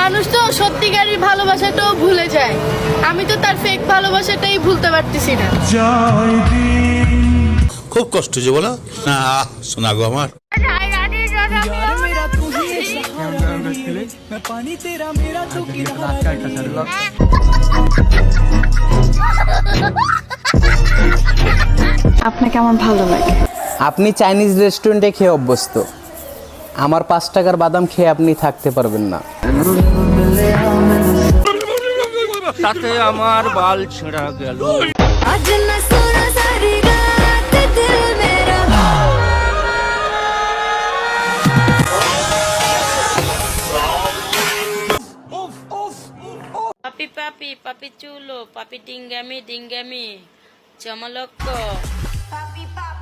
মানুষ তো সত্যিকারের ভালোবাসাটাও ভুলে যায়, আমি তো তার ফেক ভালোবাসাটাই ভুলতে পারতেছি না। খুব কষ্ট যে বলো না, শোনা গো আমার। আপনাকে আমার ভালো লাগে। আপনি চাইনিজ রেস্টুরেন্টে খেয়ে অভ্যস্ত, আমার 5 টাকার বাদাম খেয়ে আপনি থাকতে পারবেন না। তাতে আমার বাল ছেঁড়া গেল। Papi papi, papi chulo, papi dinggami dinggami, Jamaloko. Papi papi.